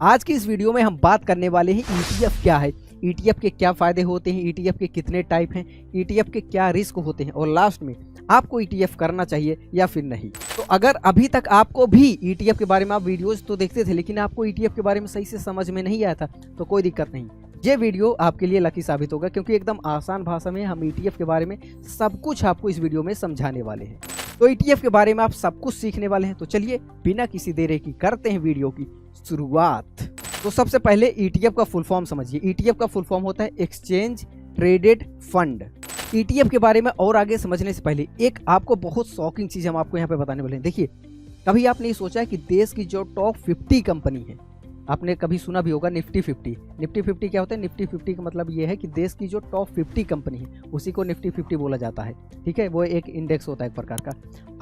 आज की इस वीडियो में हम बात करने वाले हैं ईटीएफ क्या है, ईटीएफ के क्या फायदे होते हैं, ईटीएफ के कितने टाइप हैं, ईटीएफ के क्या रिस्क होते हैं और लास्ट में आपको ईटीएफ करना चाहिए या फिर नहीं। तो अगर अभी तक आपको भी ईटीएफ के बारे में, आप वीडियोस तो देखते थे लेकिन आपको ईटीएफ के बारे में सही से समझ में नहीं आया था, तो कोई दिक्कत नहीं, ये वीडियो आपके लिए लकी साबित होगा क्योंकि एकदम आसान भाषा में हम ईटीएफ के बारे में सब कुछ आपको इस वीडियो में समझाने वाले हैं। तो ईटीएफ के बारे में आप सब कुछ सीखने वाले हैं। तो चलिए बिना किसी देरी की करते हैं वीडियो की शुरुआत। तो सबसे पहले ईटीएफ का फुल फॉर्म समझिए। ईटीएफ का फुल फॉर्म होता है एक्सचेंज ट्रेडेड फंड। ईटीएफ के बारे में और आगे समझने से पहले एक आपको बहुत शॉकिंग चीज हम आपको यहाँ पे बताने वाले हैं। देखिए, कभी आपने ये सोचा है कि देश की जो टॉप 50 कंपनी है, आपने कभी सुना भी होगा निफ्टी 50। निफ्टी 50 क्या होता है? निफ्टी 50 का मतलब ये है कि देश की जो टॉप 50 कंपनी है उसी को निफ्टी 50 बोला जाता है। ठीक है, वो एक इंडेक्स होता है एक प्रकार का।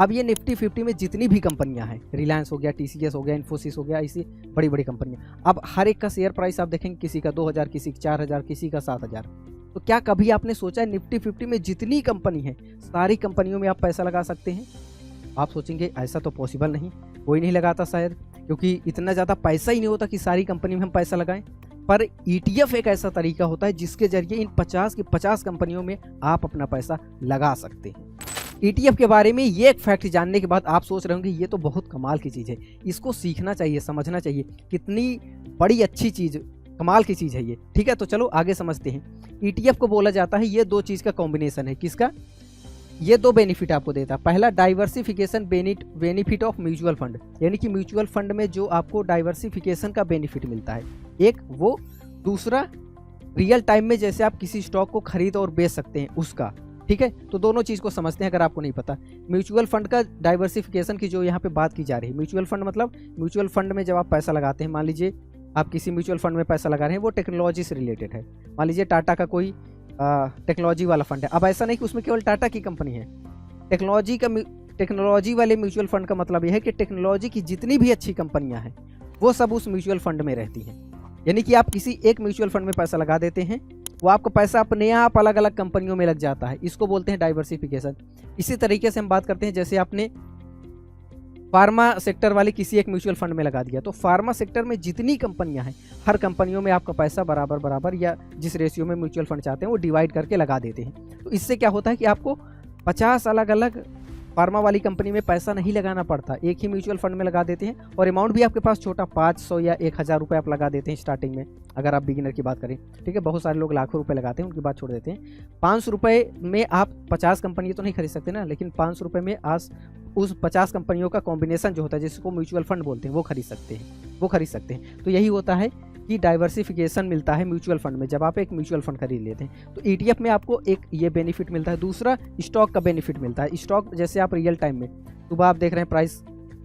अब ये निफ्टी 50 में जितनी भी कंपनियां हैं, रिलायंस हो गया, टीसीएस हो गया, इन्फोसिस हो गया, ऐसी बड़ी बड़ी कंपनियां, अब हर एक का शेयर प्राइस आप देखेंगे, किसी का 2000, किसी का 4000, किसी का 7000। तो क्या कभी आपने सोचा है निफ्टी 50 में जितनी कंपनी है सारी कंपनियों में आप पैसा लगा सकते हैं? आप सोचेंगे ऐसा तो पॉसिबल नहीं, कोई नहीं लगाता शायद, क्योंकि इतना ज़्यादा पैसा ही नहीं होता कि सारी कंपनी में हम पैसा लगाएं। पर ईटीएफ एक ऐसा तरीका होता है जिसके जरिए इन 50 की 50 कंपनियों में आप अपना पैसा लगा सकते हैं। ईटीएफ के बारे में ये एक फैक्ट जानने के बाद आप सोच रहे होंगे ये तो बहुत कमाल की चीज़ है, इसको सीखना चाहिए, समझना चाहिए, कितनी बड़ी अच्छी चीज़, कमाल की चीज़ है ये। ठीक है, तो चलो आगे समझते हैं। ईटीएफ को बोला जाता है ये दो चीज़ का कॉम्बिनेशन है। किसका? ये दो बेनिफिट आपको देता है। पहला, diversification benefit of mutual fund, यानी कि म्यूचुअल फंड में जो आपको डाइवर्सिफिकेशन का बेनिफिट मिलता है एक वो, दूसरा रियल टाइम में जैसे आप किसी स्टॉक को खरीद और बेच सकते हैं उसका। ठीक है, तो दोनों चीज़ को समझते हैं अगर आपको नहीं पता। म्यूचुअल फंड का डाइवर्सिफिकेशन की जो यहाँ पे बात की जा रही है, म्यूचुअल फंड मतलब म्यूचुअल फंड में जब आप पैसा लगाते हैं, मान लीजिए आप किसी म्यूचुअल फंड में पैसा लगा रहे हैं, वो टेक्नोलॉजी से रिलेटेड है। मान लीजिए टाटा का कोई टेक्नोलॉजी वाला फंड है। अब ऐसा नहीं कि उसमें केवल टाटा की कंपनी है, टेक्नोलॉजी वाले म्यूचुअल फंड का मतलब यह है कि टेक्नोलॉजी की जितनी भी अच्छी कंपनियां हैं वो सब उस म्यूचुअल फंड में रहती हैं। यानी कि आप किसी एक म्यूचुअल फंड में पैसा लगा देते हैं, वो आपका पैसा अपने आप अलग अलग कंपनियों में लग जाता है, इसको बोलते हैं डाइवर्सिफिकेशन। इसी तरीके से हम बात करते हैं, जैसे आपने फार्मा सेक्टर वाले किसी एक म्यूचुअल फंड में लगा दिया, तो फार्मा सेक्टर में जितनी कंपनियां हैं हर कंपनियों में आपका पैसा बराबर बराबर या जिस रेशियो में म्यूचुअल फंड चाहते हैं वो डिवाइड करके लगा देते हैं। तो इससे क्या होता है कि आपको 50 अलग अलग फार्मा वाली कंपनी में पैसा नहीं लगाना पड़ता, एक ही म्यूचुअल फंड में लगा देते हैं और अमाउंट भी आपके पास छोटा 500 या 1000 रुपये आप लगा देते हैं स्टार्टिंग में, अगर आप बिगिनर की बात करें। ठीक है, बहुत सारे लोग लाखों रुपए लगाते हैं, उनकी बात छोड़ देते हैं। 500 रुपये में आप 50 कंपनी तो नहीं खरीद सकते ना, लेकिन 500 रुपये में आज उस 50 कंपनियों का कॉम्बिनेशन जो होता है जिसको म्यूचुअल फंड बोलते हैं वो खरीद सकते हैं। तो यही होता है कि डाइवर्सिफिकेशन मिलता है म्यूचुअल फंड में जब आप एक म्यूचुअल फंड खरीद लेते हैं। तो ईटीएफ में आपको एक ये बेनिफिट मिलता है। दूसरा, स्टॉक का बेनिफिट मिलता है। स्टॉक जैसे आप रियल टाइम में सुबह आप देख रहे हैं प्राइस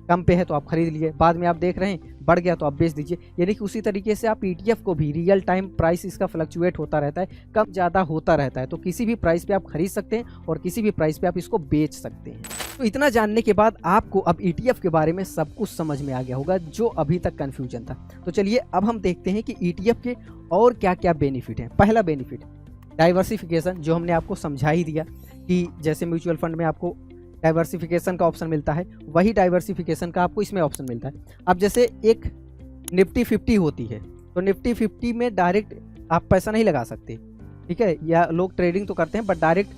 कम पे है तो आप खरीद लिए, बाद में आप देख रहे हैं बढ़ गया तो आप बेच दीजिए। यानी कि उसी तरीके से आप ईटीएफ को भी रियल टाइम प्राइस इसका फ्लक्चुएट होता रहता है, कम ज़्यादा होता रहता है, तो किसी भी प्राइस पे आप खरीद सकते हैं और किसी भी प्राइस पे आप इसको बेच सकते हैं। तो इतना जानने के बाद आपको अब ईटीएफ के बारे में सब कुछ समझ में आ गया होगा जो अभी तक कन्फ्यूजन था। तो चलिए अब हम देखते हैं कि ईटीएफ के और क्या क्या बेनिफिट हैं। पहला बेनिफिट डाइवर्सिफिकेशन, जो हमने आपको समझा ही दिया कि जैसे म्यूचुअल फंड में आपको डाइवर्सिफिकेशन का ऑप्शन मिलता है, वही डाइवर्सिफिकेशन का आपको इसमें ऑप्शन मिलता है। अब जैसे एक निफ्टी 50 होती है, तो निफ्टी 50 में डायरेक्ट आप पैसा नहीं लगा सकते। ठीक है, या लोग ट्रेडिंग तो करते हैं बट डायरेक्ट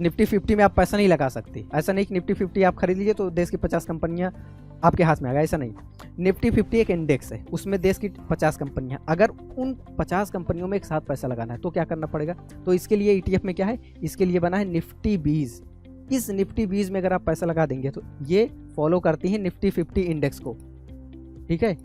निफ्टी 50 में आप पैसा नहीं लगा सकते। ऐसा नहीं कि निफ्टी 50 आप खरीद लीजिए तो देश की 50 कंपनियां आपके हाथ में आ गया, ऐसा नहीं। निफ्टी 50 एक इंडेक्स है, उसमें देश की 50 कंपनियां, अगर उन 50 कंपनियों में एक साथ पैसा लगाना है तो क्या करना पड़ेगा? तो इसके लिए ईटीएफ में क्या है, इसके लिए बना है निफ्टी 20। इस निफ्टी 20 में अगर आप पैसा लगा देंगे तो ये फॉलो करती है निफ्टी 50 इंडेक्स को। ठीक है,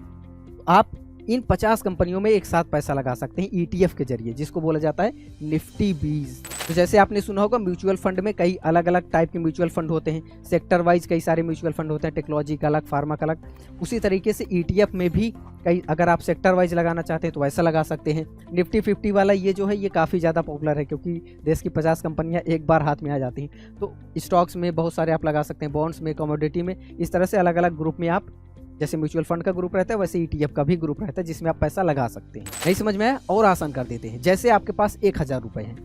आप इन 50 कंपनियों में एक साथ पैसा लगा सकते हैं ईटीएफ के जरिए, जिसको बोला जाता है निफ्टी 20। तो जैसे आपने सुना होगा म्यूचुअल फंड में कई अलग अलग टाइप के म्यूचुअल फंड होते हैं, सेक्टर वाइज कई सारे म्यूचुअल फंड होते हैं, टेक्नोलॉजी का अलग, फार्मा का अलग। उसी तरीके से ईटीएफ में भी कई, अगर आप सेक्टर वाइज लगाना चाहते हैं तो वैसा लगा सकते हैं। निफ्टी 50 वाला ये जो है ये काफ़ी ज़्यादा पॉपुलर है क्योंकि देश की 50 कंपनियां एक बार हाथ में आ जाती हैं। तो स्टॉक्स में बहुत सारे आप लगा सकते हैं, बॉन्ड्स में, कमोडिटी में, इस तरह से अलग अलग ग्रुप में आप, जैसे म्यूचुअल फंड का ग्रुप रहता है वैसे ईटीएफ का भी ग्रुप रहता है जिसमें आप पैसा लगा सकते हैं। नहीं समझ में आया? और आसान कर देते हैं। जैसे आपके पास 1000 रुपये हैं,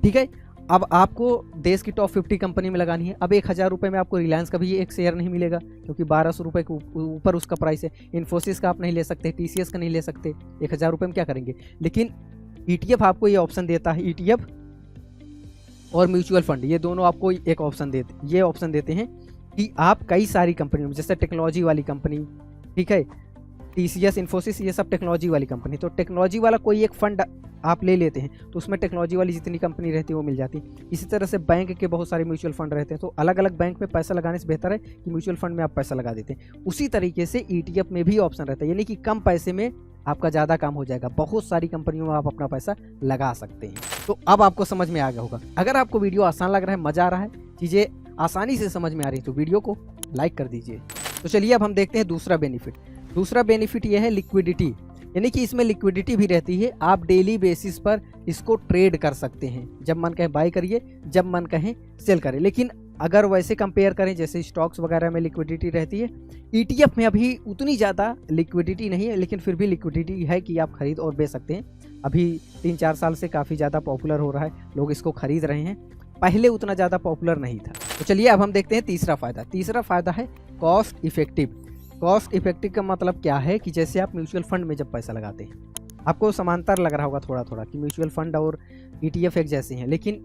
ठीक है, अब आपको देश की टॉप 50 कंपनी में लगानी है। अब 1000 रुपये में आपको रिलायंस का भी एक शेयर नहीं मिलेगा, क्योंकि 1200 रुपये के ऊपर उसका प्राइस है। इन्फोसिस का आप नहीं ले सकते, TCS का नहीं ले सकते। 1000 रुपये में क्या करेंगे? लेकिन ETF आपको ये ऑप्शन देता है, ETF और म्यूचुअल फंड, ये दोनों आपको एक ऑप्शन देते हैं कि आप कई सारी कंपनियों में, जैसे टेक्नोलॉजी वाली कंपनी, ठीक है, TCS, इन्फोसिस, ये सब टेक्नोलॉजी वाली कंपनी, तो टेक्नोलॉजी वाला कोई एक फंड आप ले लेते हैं तो उसमें टेक्नोलॉजी वाली जितनी कंपनी रहती है वो मिल जाती है। इसी तरह से बैंक के बहुत सारे म्यूचुअल फंड रहते हैं, तो अलग अलग बैंक में पैसा लगाने से बेहतर है कि म्यूचुअल फंड में आप पैसा लगा देते हैं। उसी तरीके से ETF में भी ऑप्शन रहता है, यानी कि कम पैसे में आपका ज़्यादा काम हो जाएगा। बहुत सारी कंपनियों में आप अपना पैसा लगा सकते हैं। तो अब आपको समझ में आ गया होगा। अगर आपको वीडियो आसान लग रहा है, मज़ा आ रहा है, चीज़ें आसानी से समझ में आ रही है, तो वीडियो को लाइक कर दीजिए। तो चलिए अब हम देखते हैं दूसरा बेनिफिट। दूसरा बेनिफिट ये है लिक्विडिटी, यानी कि इसमें लिक्विडिटी भी रहती है। आप डेली बेसिस पर इसको ट्रेड कर सकते हैं, जब मन कहे बाय करिए, जब मन कहे सेल करें। लेकिन अगर वैसे कंपेयर करें जैसे स्टॉक्स वगैरह में लिक्विडिटी रहती है, ETF में अभी उतनी ज़्यादा लिक्विडिटी नहीं है, लेकिन फिर भी लिक्विडिटी है कि आप खरीद और बेच सकते हैं। अभी 3-4 साल से काफ़ी ज़्यादा पॉपुलर हो रहा है, लोग इसको खरीद रहे हैं, पहले उतना ज़्यादा पॉपुलर नहीं था। तो चलिए अब हम देखते हैं तीसरा फ़ायदा। तीसरा फ़ायदा है कॉस्ट इफेक्टिव। कॉस्ट इफेक्टिव का मतलब क्या है कि जैसे आप म्यूचुअल फंड में जब पैसा लगाते हैं, आपको समांतर लग रहा होगा थोड़ा थोड़ा कि म्यूचुअल फंड और ETF एक जैसे हैं, लेकिन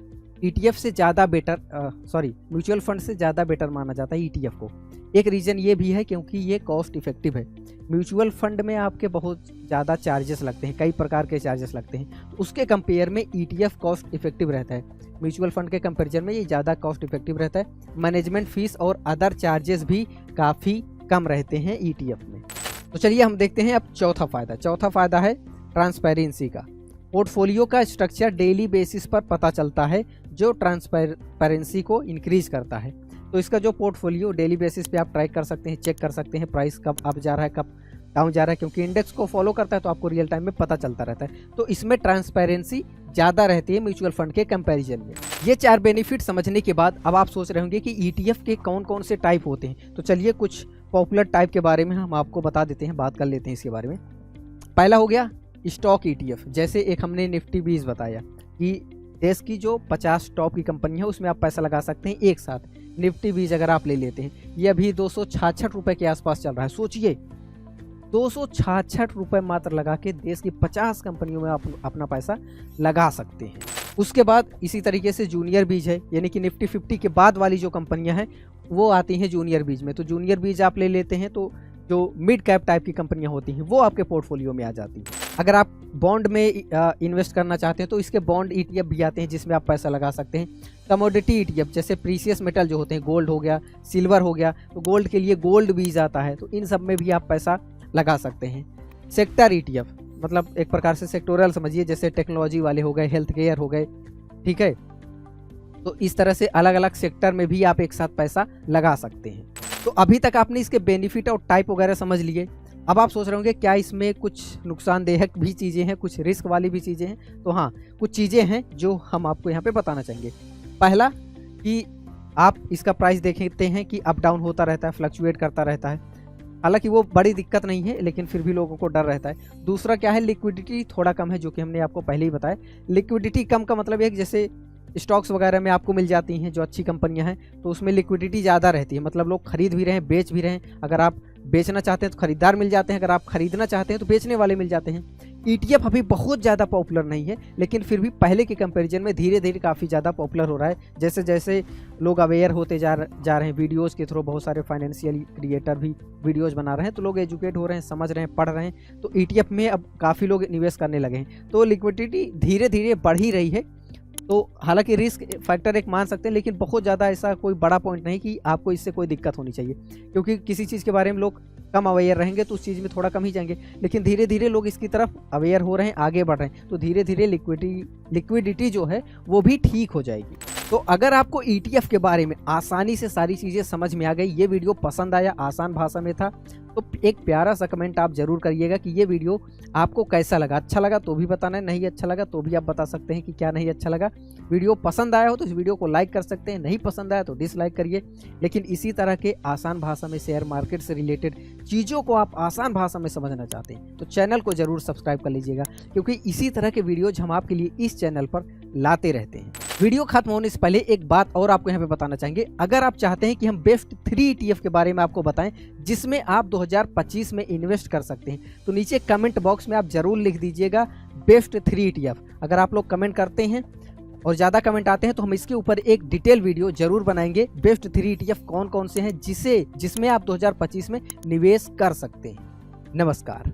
ETF से ज़्यादा बेटर म्यूचुअल फंड से ज़्यादा बेटर माना जाता है ETF को। एक रीज़न ये भी है क्योंकि ये कॉस्ट इफेक्टिव है। म्यूचुअल फंड में आपके बहुत ज़्यादा चार्जेस लगते हैं, कई प्रकार के चार्जेस लगते हैं, तो उसके कंपेयर में ETF कॉस्ट इफेक्टिव रहता है। म्यूचुअल फंड के कंपेरिजन में ये ज़्यादा कॉस्ट इफेक्टिव रहता है। मैनेजमेंट फीस और अदर चार्जेस भी काफ़ी कम रहते हैं ETF में। तो चलिए हम देखते हैं अब चौथा फ़ायदा। चौथा फ़ायदा है ट्रांसपेरेंसी का। पोर्टफोलियो का स्ट्रक्चर डेली बेसिस पर पता चलता है, जो ट्रांसपेरेंसी को इंक्रीज करता है। तो इसका जो पोर्टफोलियो डेली बेसिस पे आप ट्रैक कर सकते हैं, चेक कर सकते हैं प्राइस कब अप जा रहा है, कब डाउन जा रहा है, क्योंकि इंडेक्स को फॉलो करता है तो आपको रियल टाइम में पता चलता रहता है। तो इसमें ट्रांसपेरेंसी ज़्यादा रहती है म्यूचुअल फंड के कंपैरिजन में। ये 4 बेनिफिट समझने के बाद अब आप सोच रहे होंगे कि ETF के कौन कौन से टाइप होते हैं। तो चलिए कुछ पॉपुलर टाइप के बारे में हम आपको बता देते हैं, बात कर लेते हैं इसके बारे में। पहला हो गया स्टॉक ETF। जैसे एक हमने निफ्टी 20 बताया कि देश की जो 50 टॉप की कंपनी है उसमें आप पैसा लगा सकते हैं एक साथ। निफ्टी 20 अगर आप ले लेते हैं, ये अभी 266 रुपये के आसपास चल रहा है। सोचिए 266 रुपये मात्र लगा के देश की 50 कंपनियों में आप अपना पैसा लगा सकते हैं। उसके बाद इसी तरीके से जूनियर बीज है, यानी कि निफ्टी 50 के बाद वाली जो कंपनियां हैं वो आती हैं जूनियर बीज में। तो जूनियर बीज आप ले लेते हैं तो जो मिड कैप टाइप की कंपनियां होती हैं वो आपके पोर्टफोलियो में आ जाती हैं। अगर आप बॉन्ड में इन्वेस्ट करना चाहते हैं तो इसके बॉन्ड ETF भी आते हैं जिसमें आप पैसा लगा सकते हैं। कमोडिटी ETF जैसे प्रीसियस मेटल जो होते हैं, गोल्ड हो गया, सिल्वर हो गया, तो गोल्ड के लिए गोल्ड बीज आता है, तो इन सब में भी आप पैसा लगा सकते हैं। सेक्टर ETF मतलब एक प्रकार से सेक्टोरल समझिए, जैसे टेक्नोलॉजी वाले हो गए, हेल्थ केयर हो गए, ठीक है। तो इस तरह से अलग अलग सेक्टर में भी आप एक साथ पैसा लगा सकते हैं। तो अभी तक आपने इसके बेनिफिट और टाइप वगैरह समझ लिए। अब आप सोच रहे होंगे क्या इसमें कुछ नुकसानदेहक भी चीज़ें हैं, कुछ रिस्क वाली भी चीज़ें हैं। तो हाँ, कुछ चीज़ें हैं जो हम आपको यहाँ पे बताना चाहेंगे। पहला कि आप इसका प्राइस देखते हैं कि अप डाउन होता रहता है, फ्लक्चुएट करता रहता है। हालांकि वो बड़ी दिक्कत नहीं है, लेकिन फिर भी लोगों को डर रहता है। दूसरा क्या है, लिक्विडिटी थोड़ा कम है, जो कि हमने आपको पहले ही बताया। लिक्विडिटी कम का मतलब है कि जैसे स्टॉक्स वगैरह में आपको मिल जाती हैं जो अच्छी कंपनियां हैं, तो उसमें लिक्विडिटी ज़्यादा रहती है, मतलब लोग खरीद भी रहे हैं, बेच भी रहे हैं। अगर आप बेचना चाहते हैं तो खरीदार मिल जाते हैं, अगर आप खरीदना चाहते हैं तो बेचने वाले मिल जाते हैं। ETF अभी बहुत ज़्यादा पॉपुलर नहीं है, लेकिन फिर भी पहले के कंपैरिजन में धीरे धीरे काफ़ी ज़्यादा पॉपुलर हो रहा है। जैसे जैसे लोग अवेयर होते जा रहे हैं, वीडियोज़ के थ्रू बहुत सारे फाइनेंशियल क्रिएटर भी वीडियोज़ बना रहे हैं, तो लोग एजुकेट हो रहे हैं, समझ रहे हैं, पढ़ रहे हैं, तो ETF में अब काफ़ी लोग निवेश करने लगे हैं। तो लिक्विडिटी धीरे धीरे बढ़ ही रही है। तो हालांकि रिस्क फैक्टर एक मान सकते हैं, लेकिन बहुत ज़्यादा ऐसा कोई बड़ा पॉइंट नहीं कि आपको इससे कोई दिक्कत होनी चाहिए, क्योंकि किसी चीज़ के बारे में लोग कम अवेयर रहेंगे तो उस चीज़ में थोड़ा कम ही जाएंगे। लेकिन धीरे धीरे लोग इसकी तरफ अवेयर हो रहे हैं, आगे बढ़ रहे हैं, तो धीरे धीरे लिक्विडिटी जो है वो भी ठीक हो जाएगी। तो अगर आपको ETF के बारे में आसानी से सारी चीज़ें समझ में आ गई, ये वीडियो पसंद आया, आसान भाषा में था, तो एक प्यारा सा कमेंट आप ज़रूर करिएगा कि ये वीडियो आपको कैसा लगा। अच्छा लगा तो भी बताना है, नहीं अच्छा लगा तो भी आप बता सकते हैं कि क्या नहीं अच्छा लगा। वीडियो पसंद आया हो तो इस वीडियो को लाइक कर सकते हैं, नहीं पसंद आया तो डिसलाइक करिए। लेकिन इसी तरह के आसान भाषा में शेयर मार्केट से रिलेटेड चीज़ों को आप आसान भाषा में समझना चाहते हैं तो चैनल को ज़रूर सब्सक्राइब कर लीजिएगा, क्योंकि इसी तरह के वीडियोज हम आपके लिए इस चैनल पर लाते रहते हैं। वीडियो खत्म होने से पहले एक बात और आपको यहाँ पे बताना चाहेंगे, अगर आप चाहते हैं कि हम बेस्ट 3 ETF के बारे में आपको बताएं जिसमें आप 2025 में इन्वेस्ट कर सकते हैं, तो नीचे कमेंट बॉक्स में आप जरूर लिख दीजिएगा बेस्ट 3 ETF। अगर आप लोग कमेंट करते हैं और ज़्यादा कमेंट आते हैं तो हम इसके ऊपर एक डिटेल वीडियो जरूर बनाएंगे, बेस्ट 3 ETF कौन कौन से हैं जिसमें आप 2025 में निवेश कर सकते हैं। नमस्कार।